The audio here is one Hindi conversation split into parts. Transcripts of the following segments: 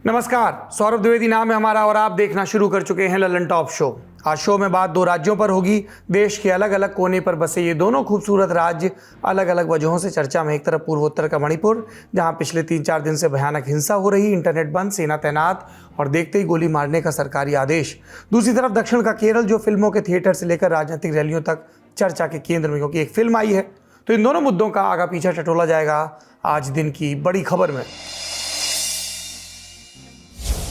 नमस्कार, सौरभ द्विवेदी नाम है हमारा और आप देखना शुरू कर चुके हैं ललन टॉप शो। आज शो में बात दो राज्यों पर होगी। देश के अलग अलग कोने पर बसे ये दोनों खूबसूरत राज्य अलग अलग वजहों से चर्चा में। एक तरफ पूर्वोत्तर का मणिपुर, जहां पिछले 3-4 दिन से भयानक हिंसा हो रही, इंटरनेट बंद, सेना तैनात और देखते ही गोली मारने का सरकारी आदेश। दूसरी तरफ दक्षिण का केरल, जो फिल्मों के थिएटर से लेकर राजनीतिक रैलियों तक चर्चा के केंद्र में, क्योंकि एक फिल्म आई है। तो इन दोनों मुद्दों का आगा पीछा टटोला जाएगा आज दिन की बड़ी खबर में।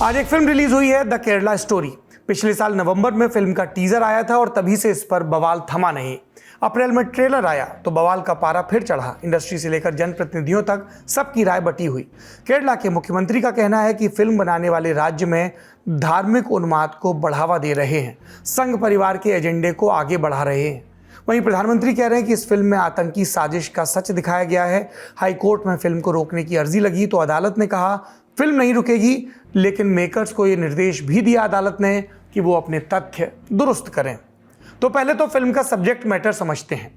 आज एक फिल्म रिलीज हुई है, द केरला स्टोरी। पिछले साल नवंबर में फिल्म का टीजर आया था और तभी से इस पर बवाल थमा नहीं। अप्रैल में ट्रेलर आया तो बवाल का पारा फिर चढ़ा। इंडस्ट्री से लेकर जनप्रतिनिधियों तक सबकी राय बटी हुई। केरला के मुख्यमंत्री का कहना है कि फिल्म बनाने वाले राज्य में धार्मिक उन्माद को बढ़ावा दे रहे हैं, संघ परिवार के एजेंडे को आगे बढ़ा रहे हैं। वहीं प्रधानमंत्री कह रहे हैं कि इस फिल्म में आतंकी साजिश का सच दिखाया गया है। हाईकोर्ट में फिल्म को रोकने की अर्जी लगी तो अदालत ने कहा फिल्म नहीं रुकेगी, लेकिन मेकर्स को यह निर्देश भी दिया अदालत ने कि वो अपने तथ्य दुरुस्त करें। तो पहले तो फिल्म का सब्जेक्ट मैटर समझते हैं।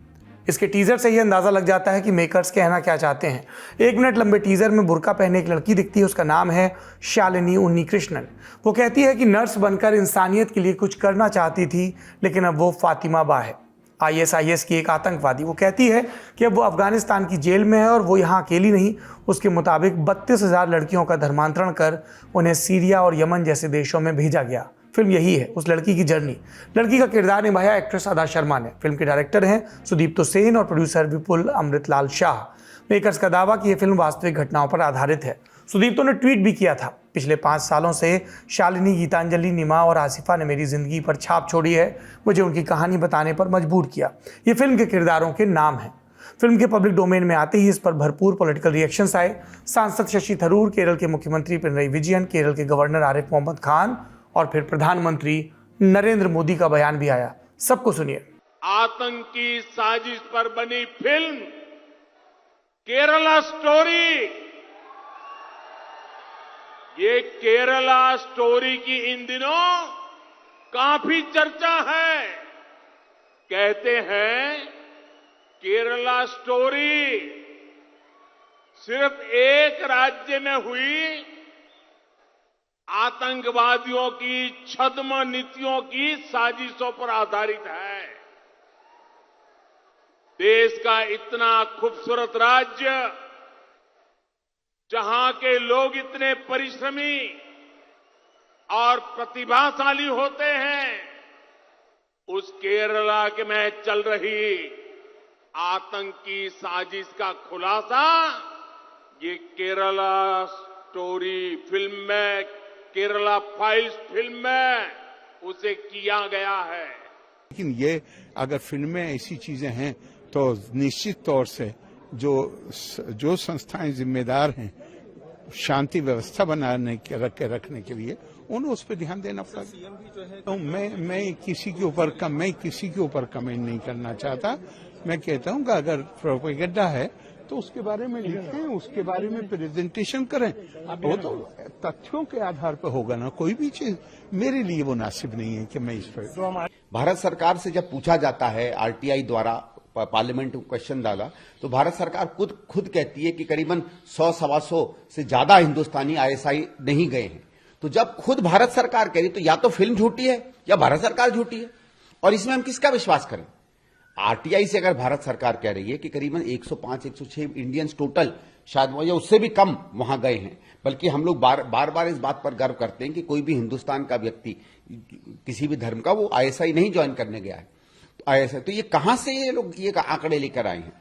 इसके टीजर से ही अंदाजा लग जाता है कि मेकर्स कहना क्या चाहते हैं। 1 मिनट लंबे टीजर में बुर्का पहने एक लड़की दिखती है, उसका नाम है शालिनी उन्नीकृष्णन। वो कहती है कि नर्स बनकर इंसानियत के लिए कुछ करना चाहती थी, लेकिन अब वो फातिमा बा है, ISIS की एक आतंकवादी। वो कहती है कि अब वो अफगानिस्तान की जेल में है और वो यहाँ अकेली नहीं। उसके मुताबिक 32,000 लड़कियों का धर्मांतरण कर उन्हें सीरिया और यमन जैसे देशों में भेजा गया। फिल्म यही है, उस लड़की की जर्नी। लड़की का किरदार निभाया एक्ट्रेस अदा शर्मा ने। फिल्म के डायरेक्टर हैं सुदीप्तो सेन और प्रोड्यूसर विपुल अमृतलाल शाह। मेकर्स का दावा कि यह फिल्म वास्तविक घटनाओं पर आधारित है। सुदीप्तो ने ट्वीट भी किया था, पिछले 5 सालों से शालिनी, गीतांजलि, निमा और आसिफा ने मेरी जिंदगी पर छाप छोड़ी है, मुझे उनकी कहानी बताने पर मजबूर किया। ये फिल्म के किरदारों के नाम हैं। फिल्म के पब्लिक डोमेन में आते ही इस पर भरपूर पॉलिटिकल रिएक्शंस आए। सांसद शशि थरूर, केरल के मुख्यमंत्री पिनरई विजयन, केरल के गवर्नर आरिफ मोहम्मद खान और फिर प्रधानमंत्री नरेंद्र मोदी का बयान भी आया। सबको सुनिए। आतंकी साजिश पर बनी फिल्म केरला स्टोरी, ये केरला स्टोरी की इन दिनों काफी चर्चा है। कहते हैं केरला स्टोरी सिर्फ एक राज्य में हुई आतंकवादियों की छद्म नीतियों की साजिशों पर आधारित है। देश का इतना खूबसूरत राज्य, जहां के लोग इतने परिश्रमी और प्रतिभाशाली होते हैं, उस केरला के में चल रही आतंकी साजिश का खुलासा ये केरला स्टोरी फिल्म में, केरला फाइल्स फिल्म में उसे किया गया है। लेकिन ये अगर फिल्म में ऐसी चीजें हैं तो निश्चित तौर से जो संस्थाएं जिम्मेदार हैं शांति व्यवस्था बनाने के रखने के लिए, उन्हें उस पर ध्यान देना पड़ेगा। तो मैं किसी के ऊपर कमेंट नहीं करना चाहता। मैं कहता हूं कि अगर प्रोपेगेंडा है तो उसके बारे में लिखें, उसके बारे में प्रेजेंटेशन करें। वो तो तथ्यों के आधार पर होगा ना, कोई भी चीज मेरे लिए मुनासिब नहीं है कि मैं इस पर। भारत सरकार से जब पूछा जाता है, RTI द्वारा पार्लियामेंट में क्वेश्चन डाला, तो भारत सरकार खुद कहती है कि करीबन 100-125 से ज्यादा हिंदुस्तानी ISI नहीं गए हैं। तो जब खुद भारत सरकार कह रही तो या तो फिल्म झूठी है या भारत सरकार झूठी है, और इसमें हम किसका विश्वास करें? RTI से अगर भारत सरकार कह रही है कि करीबन 105-106 इंडियंस टोटल, शायद या उससे भी कम वहां गए हैं, बल्कि हम लोग बार बार इस बात पर गर्व करते हैं कि कोई भी हिंदुस्तान का व्यक्ति किसी भी धर्म का वो ISI नहीं ज्वाइन करने गया है। तो ये कहां से ये लोग ये आंकड़े लेकर आए हैं?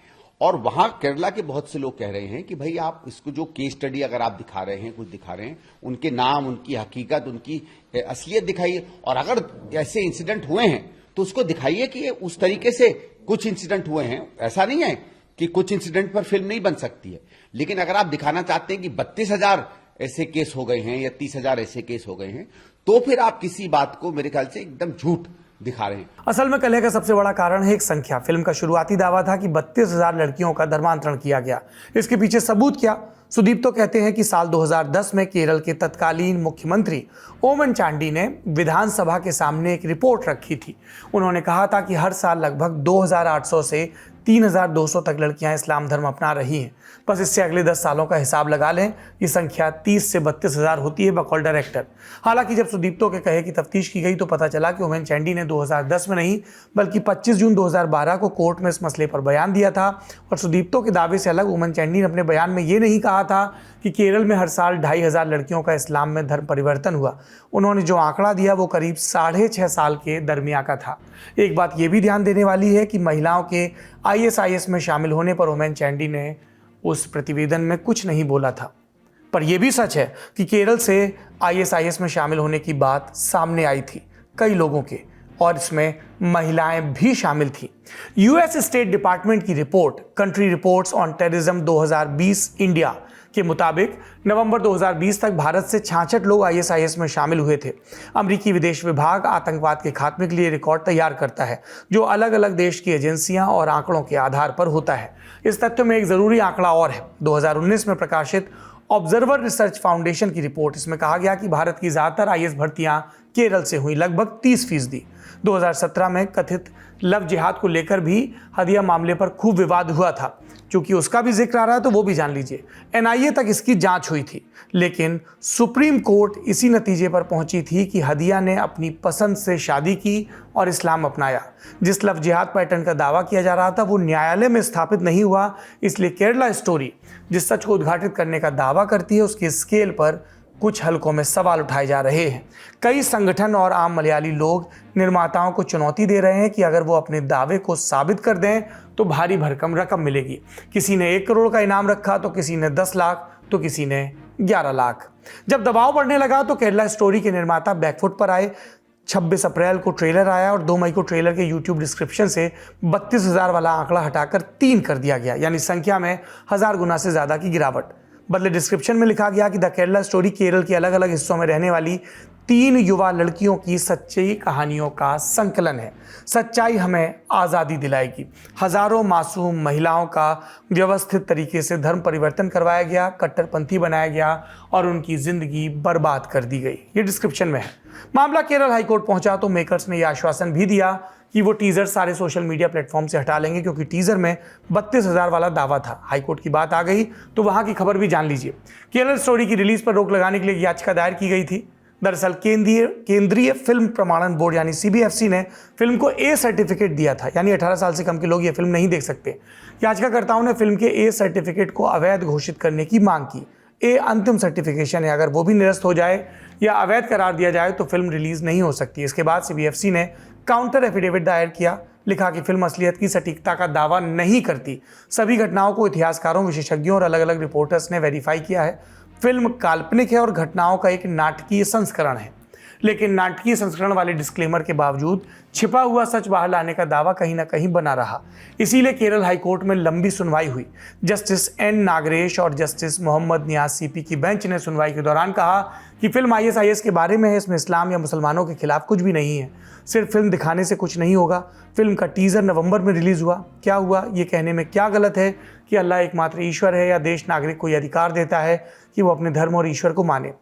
और वहां केरला के बहुत से लोग कह रहे हैं कि भाई आप इसको जो केस स्टडी अगर आप दिखा रहे हैं, कुछ दिखा रहे हैं, उनके नाम, उनकी हकीकत, उनकी असलियत दिखाइए। और अगर ऐसे इंसिडेंट हुए हैं तो उसको दिखाइए कि उस तरीके से कुछ इंसिडेंट हुए हैं। ऐसा नहीं है कि कुछ इंसिडेंट पर फिल्म नहीं बन सकती है, लेकिन अगर आप दिखाना चाहते हैं कि 32,000 ऐसे केस हो गए हैं या 30,000 ऐसे केस हो गए हैं, तो फिर आप किसी बात को मेरे ख्याल से एकदम झूठ दिखा रहे हैं। असल में कलह का सबसे बड़ा कारण है एक संख्या। फिल्म का शुरुआती दावा था कि 32,000 लड़कियों का धर्मांतरण किया गया। इसके पीछे सबूत क्या? सुदीप्तो कहते हैं कि साल 2010 में केरल के तत्कालीन मुख्यमंत्री ओमन चांडी ने विधानसभा के सामने एक रिपोर्ट रखी थी। उन्होंने कहा था कि हर साल लगभग 2,800 से 3,200 तक लड़कियां इस्लाम धर्म अपना रही हैं। बस इससे अगले 10 सालों का हिसाब लगा लें, ये संख्या 30 से 32,000 होती है बकौल डायरेक्टर। हालांकि जब सुदीप्तो के कहे की तफ्तीश की गई तो पता चला कि ओमेन चैंडी ने 2010 में नहीं बल्कि 25 जून 2012 को कोर्ट में इस मसले पर बयान दिया था। और सुदीप्तो के दावे से अलग ओमेन चैंडी ने अपने बयान में ये नहीं कहा था कि केरल में हर साल 2,500 लड़कियों का इस्लाम में धर्म परिवर्तन हुआ। उन्होंने जो आंकड़ा दिया वो करीब 6.5 साल के दरमियान का था। एक बात ये भी ध्यान देने वाली है कि महिलाओं के ISIS में शामिल होने पर ओमेन चैंडी ने उस प्रतिवेदन में कुछ नहीं बोला था। पर यह भी सच है कि केरल से ISIS में शामिल होने की बात सामने आई थी कई लोगों के, और इसमें महिलाएं भी शामिल थी। US स्टेट डिपार्टमेंट की report country reports on terrorism 2020 India के मुताबिक नवंबर 2020 तक भारत से 66 लोग ISIS में शामिल हुए थे। अमेरिकी विदेश विभाग आतंकवाद के खात्मे के लिए रिकॉर्ड तैयार करता है, जो अलग अलग देश की एजेंसियां और आंकड़ों के आधार पर होता है। इस तथ्य में एक जरूरी आंकड़ा और है, 2019 में प्रकाशित ऑब्जर्वर रिसर्च फाउंडेशन की रिपोर्ट। इसमें कहा गया कि भारत की ज्यादातर IS भर्तियां केरल से हुई, लगभग 30%। 2017 में कथित लव जिहाद को लेकर भी हदिया मामले पर खूब विवाद हुआ था। क्योंकि उसका भी जिक्र आ रहा है तो वो भी जान लीजिए। NIA तक इसकी जांच हुई थी, लेकिन सुप्रीम कोर्ट इसी नतीजे पर पहुंची थी कि हदिया ने अपनी पसंद से शादी की और इस्लाम अपनाया। जिस लव जिहाद पैटर्न का दावा किया जा रहा था वो न्यायालय में स्थापित नहीं हुआ। इसलिए केरला स्टोरी जिस सच को उद्घाटित करने का दावा करती है उसके स्केल पर कुछ हलकों में सवाल उठाए जा रहे हैं। कई संगठन और आम मलयाली लोग निर्माताओं को चुनौती दे रहे हैं कि अगर वो अपने दावे को साबित कर दें तो भारी भरकम रकम मिलेगी। किसी ने 1 करोड़ का इनाम रखा तो किसी ने 10 लाख तो किसी ने 11 लाख। जब दबाव बढ़ने लगा तो केरला स्टोरी के निर्माता बैकफुट पर आए। 26 अप्रैल को ट्रेलर आया और 2 मई को ट्रेलर के YouTube डिस्क्रिप्शन से 32,000 वाला आंकड़ा हटाकर 3 कर दिया गया, यानी संख्या में 1000 गुना से ज्यादा की गिरावट। बदले डिस्क्रिप्शन में लिखा गया कि द केरला स्टोरी केरल के अलग अलग हिस्सों में रहने वाली 3 युवा लड़कियों की सच्ची कहानियों का संकलन है। सच्चाई हमें आज़ादी दिलाएगी। हजारों मासूम महिलाओं का व्यवस्थित तरीके से धर्म परिवर्तन करवाया गया, कट्टरपंथी बनाया गया और उनकी जिंदगी बर्बाद कर दी गई। ये डिस्क्रिप्शन में है। मामला केरल हाईकोर्ट पहुंचा तो मेकर्स ने यह आश्वासन भी दिया कि वो टीजर सारे सोशल मीडिया प्लेटफॉर्म से हटा लेंगे, क्योंकि टीजर में 32,000 वाला दावा था। हाईकोर्ट की बात आ गई तो वहां की खबर भी जान लीजिए। केरल स्टोरी की रिलीज पर रोक लगाने के लिए याचिका दायर की गई थी। दरअसल केंद्रीय फिल्म प्रमाणन बोर्ड यानी CBFC ने फिल्म को A सर्टिफिकेट दिया था, यानी 18 साल से कम के लोग ये फिल्म नहीं देख सकते। याचिकाकर्ताओं ने फिल्म के A सर्टिफिकेट को अवैध घोषित करने की मांग की। A अंतिम सर्टिफिकेशन है, अगर वो भी निरस्त हो जाए या अवैध करार दिया जाए तो फिल्म रिलीज नहीं हो सकती। इसके बाद CBFC ने काउंटर एफिडेविट दायर किया। लिखा कि फिल्म असलियत की सटीकता का दावा नहीं करती। सभी घटनाओं को इतिहासकारों, विशेषज्ञों और अलग अलग रिपोर्टर्स ने वेरीफाई किया है। फिल्म काल्पनिक है और घटनाओं का एक नाटकीय संस्करण है। लेकिन नाटकीय संस्करण वाले डिस्क्लेमर के बावजूद छिपा हुआ सच बाहर लाने का दावा कहीं ना कहीं बना रहा। इसीलिए केरल हाईकोर्ट में लंबी सुनवाई हुई। जस्टिस N नागरेश और जस्टिस मोहम्मद नियाज CP की बेंच ने सुनवाई के दौरान कहा कि फिल्म ISIS के बारे में है, इसमें इस्लाम या मुसलमानों के खिलाफ कुछ भी नहीं है। सिर्फ फिल्म दिखाने से कुछ नहीं होगा। फिल्म का टीजर नवंबर में रिलीज हुआ। क्या हुआ, ये कहने में क्या गलत है कि अल्लाह एकमात्र ईश्वर है या देश नागरिक को यह अधिकार देता है कि वो अपने धर्म और ईश्वर को माने।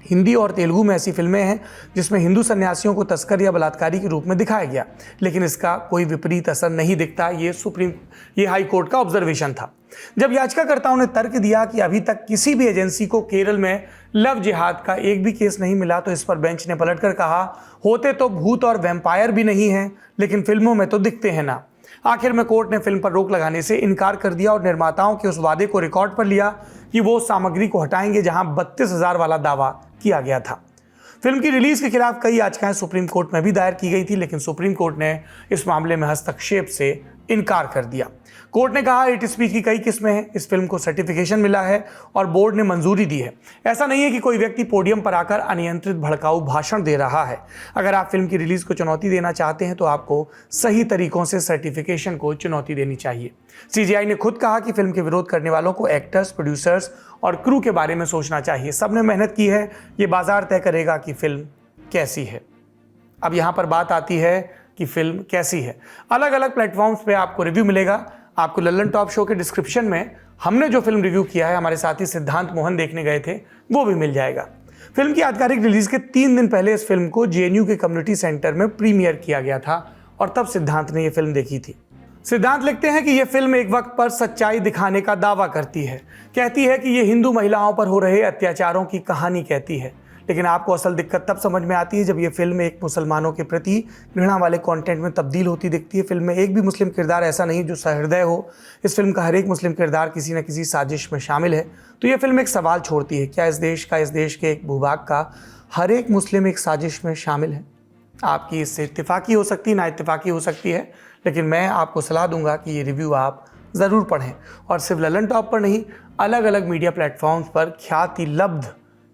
हिंदी और तेलुगु में ऐसी फिल्में हैं जिसमें हिंदू सन्यासियों को तस्कर या बलात्कारी के रूप में दिखाया गया, लेकिन इसका कोई विपरीत असर नहीं दिखता। ये हाई कोर्ट का ऑब्जर्वेशन था। जब याचिकाकर्ताओं ने तर्क दिया कि अभी तक किसी भी एजेंसी को केरल में लव जिहाद का एक भी केस नहीं मिला, तो इस पर बेंच ने पलटकर कहा, होते तो भूत और वैम्पायर भी नहीं हैं, लेकिन फिल्मों में तो दिखते हैं ना। आखिर में कोर्ट ने फिल्म पर रोक लगाने से इनकार कर दिया और निर्माताओं के उस वादे को रिकॉर्ड पर लिया कि वो सामग्री को हटाएंगे जहां 32,000 वाला दावा किया गया था। फिल्म की रिलीज के खिलाफ कई याचिकाएं सुप्रीम कोर्ट में भी दायर की गई थी, लेकिन सुप्रीम कोर्ट ने इस मामले में हस्तक्षेप से इनकार कर दिया। कोर्ट ने कहा हेट स्पीच की कई किस्में हैं, इस फिल्म को सर्टिफिकेशन मिला है और बोर्ड ने मंजूरी दी है। ऐसा नहीं है कि कोई व्यक्ति पोडियम पर आकर अनियंत्रित भड़काऊ भाषण दे रहा है। अगर आप फिल्म की रिलीज को चुनौती देना चाहते हैं तो आपको सही तरीकों से सर्टिफिकेशन को चुनौती देनी चाहिए। CGI ने खुद कहा कि फिल्म के विरोध करने वालों को एक्टर्स, प्रोड्यूसर्स और क्रू के बारे में सोचना चाहिए। सबने मेहनत की है, ये बाजार तय करेगा कि फिल्म कैसी है। अब यहाँ पर बात आती है कि फिल्म कैसी है। अलग अलग प्लेटफॉर्म्स पे आपको रिव्यू मिलेगा। आपको लल्लन टॉप शो के डिस्क्रिप्शन में हमने जो फिल्म रिव्यू किया है, हमारे साथी सिद्धांत मोहन देखने गए थे, वो भी मिल जाएगा। फिल्म की आधिकारिक रिलीज के 3 दिन पहले इस फिल्म को JNU के कम्युनिटी सेंटर में प्रीमियर किया गया था और तब सिद्धांत ने ये फिल्म देखी थी। सिद्धांत लिखते हैं कि यह फिल्म एक वक्त पर सच्चाई दिखाने का दावा करती है, कहती है कि यह हिंदू महिलाओं पर हो रहे अत्याचारों की कहानी कहती है। लेकिन आपको असल दिक्कत तब समझ में आती है जब यह फिल्म एक मुसलमानों के प्रति घृणा वाले कंटेंट में तब्दील होती दिखती है। फिल्म में एक भी मुस्लिम किरदार ऐसा नहीं जो सहृदय हो। इस फिल्म का हर एक मुस्लिम किरदार किसी न किसी साजिश में शामिल है। तो यह फिल्म एक सवाल छोड़ती है, क्या इस देश के एक भूभाग का हर एक मुस्लिम एक साजिश में शामिल है? आपकी इससे इत्तेफाकी हो सकती है, ना इत्तेफाकी हो सकती है, लेकिन मैं आपको सलाह दूंगा कि ये रिव्यू आप ज़रूर पढ़ें। और सिर्फ ललन टॉप पर नहीं, अलग अलग मीडिया प्लेटफॉर्म्स पर ख्याति लब्ध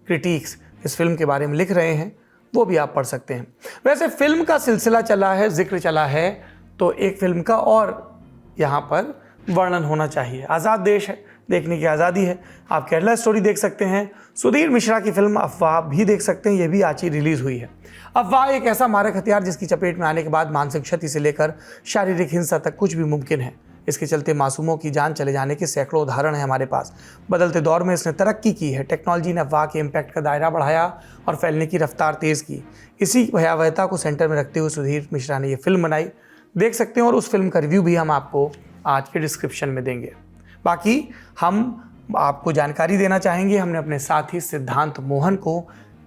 क्रिटिक्स इस फिल्म के बारे में लिख रहे हैं, वो भी आप पढ़ सकते हैं। वैसे फिल्म का सिलसिला चला है, जिक्र चला है, तो एक फिल्म का और यहाँ पर वर्णन होना चाहिए। आज़ाद देश है, देखने की आज़ादी है। आप केरला स्टोरी देख सकते हैं, सुधीर मिश्रा की फिल्म अफवाह भी देख सकते हैं, ये भी आज ही रिलीज़ हुई है। अफवाह एक ऐसा मारक हथियार जिसकी चपेट में आने के बाद मानसिक क्षति से लेकर शारीरिक हिंसा तक कुछ भी मुमकिन है। इसके चलते मासूमों की जान चले जाने के सैकड़ों उदाहरण हैं हमारे पास। बदलते दौर में इसने तरक्की की है। टेक्नोलॉजी ने अफवाह के इम्पैक्ट का दायरा बढ़ाया और फैलने की रफ्तार तेज़ की। इसी भयावहता को सेंटर में रखते हुए सुधीर मिश्रा ने यह फिल्म बनाई, देख सकते हैं। और उस फिल्म का रिव्यू भी हम आपको आज के डिस्क्रिप्शन में देंगे। बाकी हम आपको जानकारी देना चाहेंगे, हमने अपने साथी सिद्धांत मोहन को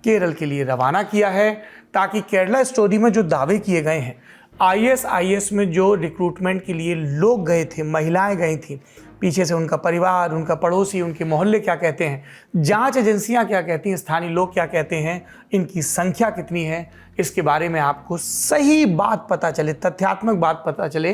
केरल के लिए रवाना किया है ताकि केरला स्टोरी में जो दावे किए गए हैं, आईएसआईएस में जो रिक्रूटमेंट के लिए लोग गए थे, महिलाएं गई थी, पीछे से उनका परिवार, उनका पड़ोसी, उनके मोहल्ले क्या कहते हैं, जांच एजेंसियां क्या कहती हैं, स्थानीय लोग क्या कहते हैं, इनकी संख्या कितनी है, इसके बारे में आपको सही बात पता चले, तथ्यात्मक बात पता चले,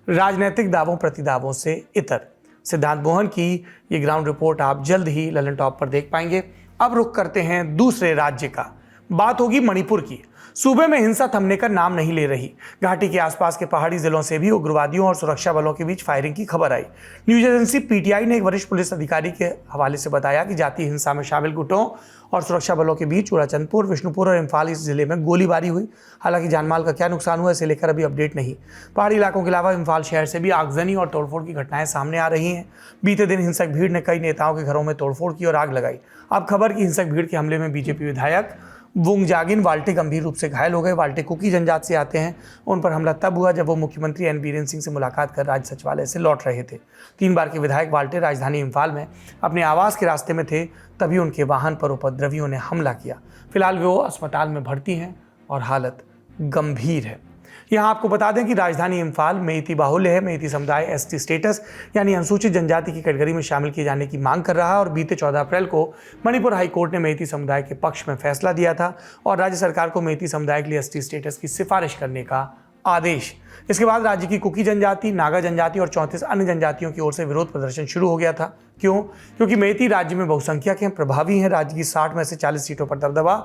राजनीतिक दावों प्रतिदावों से इतर। सिद्धांत मोहन की ये ग्राउंड रिपोर्ट आप जल्द ही ललन टॉप पर देख पाएंगे। अब रुख करते हैं दूसरे राज्य का, बात होगी मणिपुर की। सूबे में हिंसा थमने का नाम नहीं ले रही। घाटी के आसपास के पहाड़ी जिलों से भी उग्रवादियों और सुरक्षा बलों के बीच फायरिंग की खबर आई। न्यूज एजेंसी पीटीआई ने एक वरिष्ठ पुलिस अधिकारी के हवाले से बताया कि जातीय हिंसा में शामिल गुटों और सुरक्षा बलों के बीच चूड़ाचंदपुर, विष्णुपुर और इम्फाल इस जिले में गोलीबारी हुई। हालांकि जानमाल का क्या नुकसान हुआ इसे लेकर अभी अपडेट नहीं। पहाड़ी इलाकों के अलावा इम्फाल शहर से भी आगजनी और तोड़फोड़ की घटनाएं सामने आ रही हैं। बीते दिन हिंसक भीड़ ने कई नेताओं के घरों में तोड़फोड़ की और आग लगाई। अब खबर की हिंसक भीड़ के हमले में बीजेपी विधायक वुंगजागिन वाल्टे गंभीर रूप से घायल हो गए। वाल्टे कुकी जनजाति से आते हैं। उन पर हमला तब हुआ जब वो मुख्यमंत्री एन बीरेन सिंह से मुलाकात कर राज्य सचिवालय से लौट रहे थे। 3 बार के विधायक वाल्टे राजधानी इम्फाल में अपने आवास के रास्ते में थे, तभी उनके वाहन पर उपद्रवियों ने हमला किया। फिलहाल वो अस्पताल में भर्ती हैं और हालत गंभीर है। यहाँ आपको बता दें कि राजधानी इम्फाल मेइती बाहुल्य है। मेइती समुदाय एसटी स्टेटस यानी अनुसूचित जनजाति की कैटेगरी में शामिल किए जाने की मांग कर रहा है और बीते 14 अप्रैल को मणिपुर हाईकोर्ट ने मेइती समुदाय के पक्ष में फैसला दिया था और राज्य सरकार को मेइती समुदाय के लिए एसटी स्टेटस की सिफारिश करने का आदेश। इसके बाद राज्य की कुकी जनजाति, नागा जनजाति और 34 अन्य जनजातियों की ओर से विरोध प्रदर्शन शुरू हो गया था। क्यों? क्योंकि मेइती राज्य में बहुसंख्यक हैं, प्रभावी हैं। राज्य की 60 में से 40 सीटों पर दबदबा।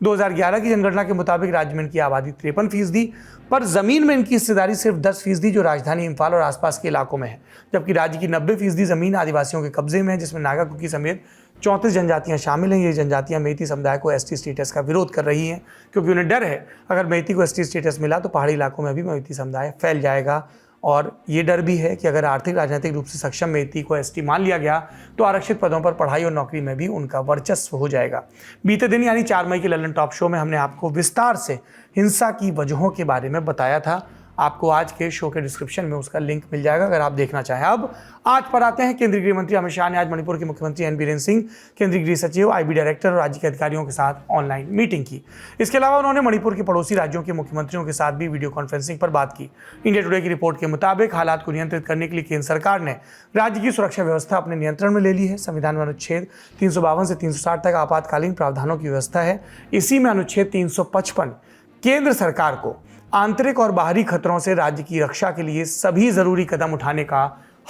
2011 की जनगणना के मुताबिक राज्य में इनकी आबादी 53%, पर जमीन में इनकी हिस्सेदारी सिर्फ 10% जो राजधानी इम्फाल और आसपास के इलाकों में है, जबकि राज्य की 90% जमीन आदिवासियों के कब्जे में है, जिसमें नागा, कुकी समेत 34 जनजातियां शामिल हैं। ये जनजातियां मेइती समुदाय को एसटी स्टेटस का विरोध कर रही हैं क्योंकि उन्हें डर है अगर मेइती को एसटी स्टेटस मिला तो पहाड़ी इलाकों में भी मेइती समुदाय फैल जाएगा। और ये डर भी है कि अगर आर्थिक राजनीतिक रूप से सक्षम मेइती को एसटी मान लिया गया तो आरक्षित पदों पर पढ़ाई और नौकरी में भी उनका वर्चस्व हो जाएगा। बीते दिन यानी 4 मई के ललन टॉप शो में हमने आपको विस्तार से हिंसा की वजहों के बारे में बताया था। आपको आज के शो के डिस्क्रिप्शन में उसका लिंक मिल जाएगा अगर आप देखना चाहें। अब आज पर आते हैं। केंद्रीय गृह मंत्री अमित शाह ने आज मणिपुर के मुख्यमंत्री एन बीरेन सिंह, केंद्रीय गृह सचिव, आईबी डायरेक्टर और राज्य के अधिकारियों के साथ ऑनलाइन मीटिंग की। इसके अलावा उन्होंने मणिपुर के पड़ोसी राज्यों के मुख्यमंत्रियों के साथ भी वीडियो कॉन्फ्रेंसिंग पर बात की। इंडिया टुडे की रिपोर्ट के मुताबिक हालात को नियंत्रित करने के लिए केंद्र सरकार ने राज्य की सुरक्षा व्यवस्था अपने नियंत्रण में ले ली है। संविधान में अनुच्छेद 352 से 360 तक आपातकालीन प्रावधानों की व्यवस्था है। इसी में अनुच्छेद 355 केंद्र सरकार को आंतरिक और बाहरी खतरों से राज्य की रक्षा के लिए सभी जरूरी कदम उठाने का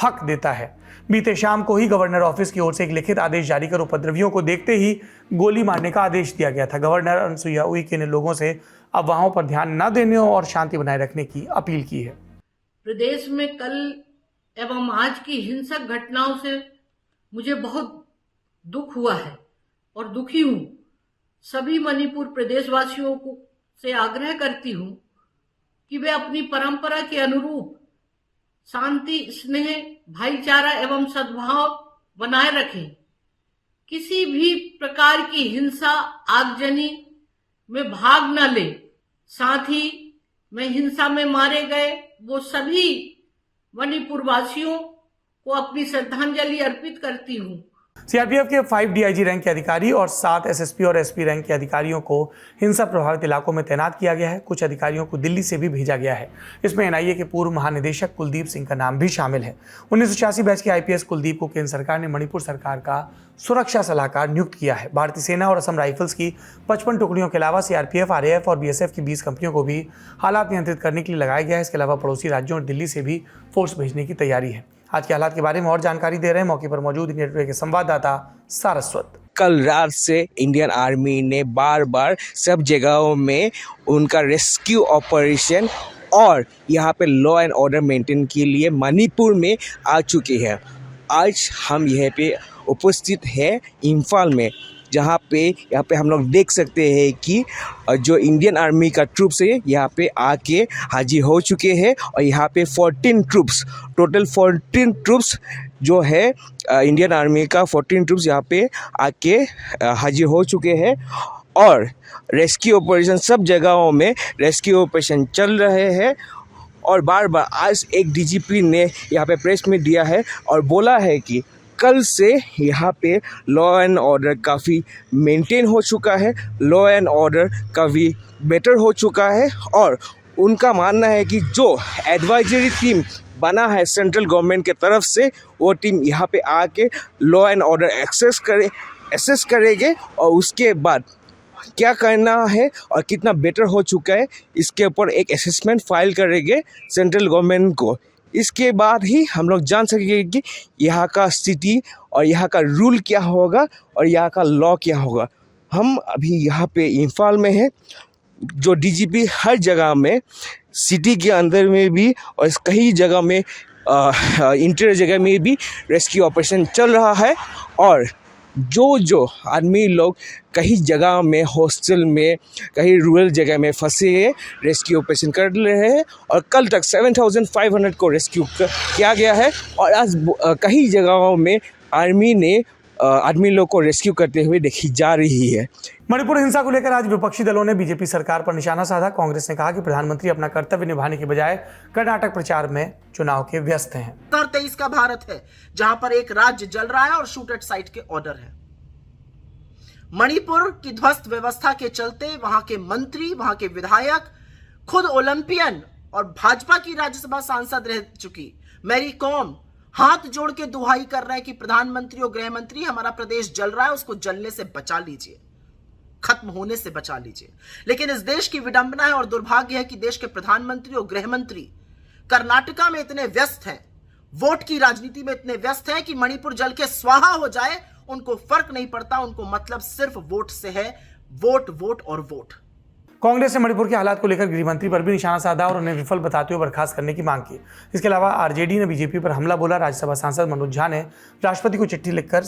हक देता है। बीते शाम को ही गवर्नर ऑफिस की ओर से एक लिखित आदेश जारी कर उपद्रवियों को देखते ही गोली मारने का आदेश दिया गया था। गवर्नर अनुसुईया उइके ने लोगों से अफवाहों पर ध्यान न देने और शांति बनाए रखने की अपील की है। प्रदेश में कल एवं आज की हिंसक घटनाओं से मुझे बहुत दुख हुआ है और दुखी हूं। सभी मणिपुर प्रदेशवासियों को से आग्रह करती हूं कि वे अपनी परंपरा के अनुरूप शांति, स्नेह, भाईचारा एवं सद्भाव बनाए रखें। किसी भी प्रकार की हिंसा, आगजनी में भाग न ले। साथ ही में हिंसा में मारे गए वो सभी मणिपुर वासियों को अपनी श्रद्धांजलि अर्पित करती हूँ। सीआरपीएफ के 5 डीआईजी रैंक के अधिकारी और 7 एसएसपी और एसपी रैंक के अधिकारियों को हिंसा प्रभावित इलाकों में तैनात किया गया है। कुछ अधिकारियों को दिल्ली से भी भेजा गया है। इसमें एनआईए के पूर्व महानिदेशक कुलदीप सिंह का नाम भी शामिल है। 1986 बैच के आईपीएस कुलदीप को केंद्र सरकार ने मणिपुर सरकार का सुरक्षा सलाहकार नियुक्त किया है। भारतीय सेना और असम राइफल्स की 55 टुकड़ियों के अलावा सीआरपीएफ, आरएएफ और बीएसएफ की 20 कंपनियों को भी हालात नियंत्रित करने के लिए लगाया गया है। इसके अलावा पड़ोसी राज्यों और दिल्ली से भी फोर्स भेजने की तैयारी है। आज के हालात के बारे में और जानकारी दे रहे हैं मौके पर मौजूद इंडिया टुडे के संवाददाता सारस्वत। कल रात से इंडियन आर्मी ने बार बार सब जगहों में उनका रेस्क्यू ऑपरेशन और यहाँ पे लॉ एंड ऑर्डर मेंटेन के लिए मणिपुर में आ चुके हैं। आज हम यहाँ पे उपस्थित है इम्फाल में, जहाँ पे हम लोग देख सकते हैं कि जो इंडियन आर्मी का ट्रूप्स है यहाँ पे आके हाजिर हो चुके हैं। और यहाँ पे 14 ट्रूप्स, टोटल 14 ट्रूप्स जो है इंडियन आर्मी का 14 ट्रूप्स यहाँ पे आके हाजिर हो चुके हैं। और रेस्क्यू ऑपरेशन सब जगहों में रेस्क्यू ऑपरेशन चल रहे हैं। और बार बार आज एक डीजीपी ने यहाँ पे प्रेस में दिया है और बोला है कि कल से यहाँ पे लॉ एंड ऑर्डर काफ़ी मेंटेन हो चुका है, लॉ एंड ऑर्डर काफ़ी बेटर हो चुका है। और उनका मानना है कि जो एडवाइजरी टीम बना है सेंट्रल गवर्नमेंट के तरफ से, वो टीम यहाँ पे आके लॉ एंड ऑर्डर एसेस करेंगे और उसके बाद क्या करना है और कितना बेटर हो चुका है इसके ऊपर एक असेसमेंट फाइल करेंगे सेंट्रल गवर्नमेंट को। इसके बाद ही हम लोग जान सकेंगे कि यहाँ का स्थिति और यहाँ का रूल क्या होगा और यहाँ का लॉ क्या होगा। हम अभी यहाँ पे इम्फाल में हैं। जो डीजीपी हर जगह में, सिटी के अंदर में भी और कई जगह में इंटीरियर जगह में भी रेस्क्यू ऑपरेशन चल रहा है। और जो आदमी लोग कई जगह में, हॉस्टल में, कहीं रूरल जगह में फंसे हैं, रेस्क्यू ऑपरेशन कर रहे हैं। और कल तक 7,500 को रेस्क्यू किया गया है। और आज कई जगहों में आर्मी ने आदमी लोग को रेस्क्यू करते हुए देखी जा रही है। मणिपुर हिंसा को लेकर आज विपक्षी दलों ने बीजेपी सरकार पर निशाना साधा। कांग्रेस ने कहा कि प्रधानमंत्री अपना कर्तव्य निभाने के बजाय कर्नाटक प्रचार में चुनाव के व्यस्त हैं। 23 का भारत है जहां पर एक राज्य जल रहा है और शूट एट साइट के ऑर्डर है। मणिपुर की ध्वस्त व्यवस्था के चलते वहां के मंत्री, वहां के विधायक, खुद ओलंपियन और भाजपा की राज्यसभा सांसद रह चुकी मैरी कॉम हाथ जोड़ के दुहाई कर रहे हैं कि प्रधानमंत्री और गृह मंत्री, हमारा प्रदेश जल रहा है, उसको जलने से बचा लीजिए, खत्म होने से बचा लीजिए। लेकिन इस देश की विडंबना है और दुर्भाग्य है कि देश के प्रधानमंत्री और गृह मंत्री कर्नाटका में इतने व्यस्त हैं, वोट की राजनीति में इतने व्यस्त हैं कि मणिपुर जल के स्वाहा हो जाए उनको फर्क नहीं पड़ता। उनको मतलब सिर्फ वोट से है, वोट वोट और वोट। कांग्रेस ने मणिपुर के हालात को लेकर गृह मंत्री पर भी निशाना साधा और उन्हें विफल बताते हुए बर्खास्त करने की मांग की। इसके अलावा आरजेडी ने बीजेपी पर हमला बोला। राज्यसभा सांसद मनोज झा ने राष्ट्रपति को चिट्ठी लिखकर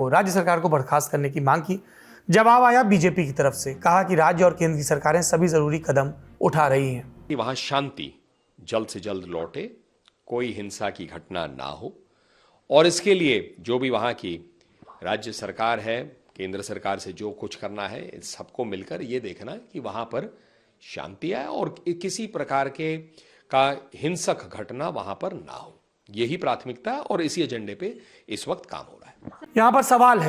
राज्य सरकार को बर्खास्त करने की मांग की। जवाब आया बीजेपी की तरफ से, कहा कि राज्य और केंद्र की सरकारें सभी जरूरी कदम उठा रही हैं कि वहां शांति जल्द से जल्द लौटे, कोई हिंसा की घटना ना हो। और इसके लिए जो भी वहां की राज्य सरकार है, केंद्र सरकार से जो कुछ करना है, सबको मिलकर ये देखना कि वहां पर शांति आए और किसी प्रकार के का हिंसक घटना वहां पर ना हो। यही प्राथमिकता है और इसी एजेंडे पे इस वक्त काम हो रहा है। यहाँ पर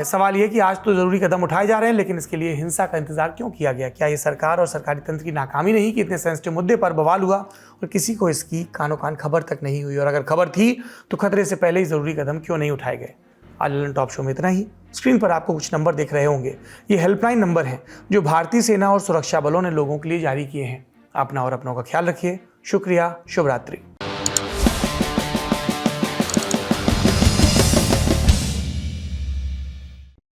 सवाल ये कि आज तो जरूरी कदम उठाए जा रहे हैं, लेकिन इसके लिए हिंसा का इंतजार क्यों किया गया? क्या ये सरकार और सरकारी तंत्र की नाकामी नहीं कि इतने सेंसिटिव मुद्दे पर बवाल हुआ और किसी को इसकी कानो कान खबर तक नहीं हुई? और अगर खबर थी तो खतरे से पहले ही जरूरी कदम क्यों नहीं उठाए गए? आज ललन टॉप शो में इतना ही। स्क्रीन पर आपको कुछ नंबर दिख रहे होंगे, ये हेल्पलाइन नंबर हैं जो भारतीय सेना और सुरक्षा बलों ने लोगों के लिए जारी किए हैं। अपना और अपनों का ख्याल रखिए। शुक्रिया। शुभ रात्रि।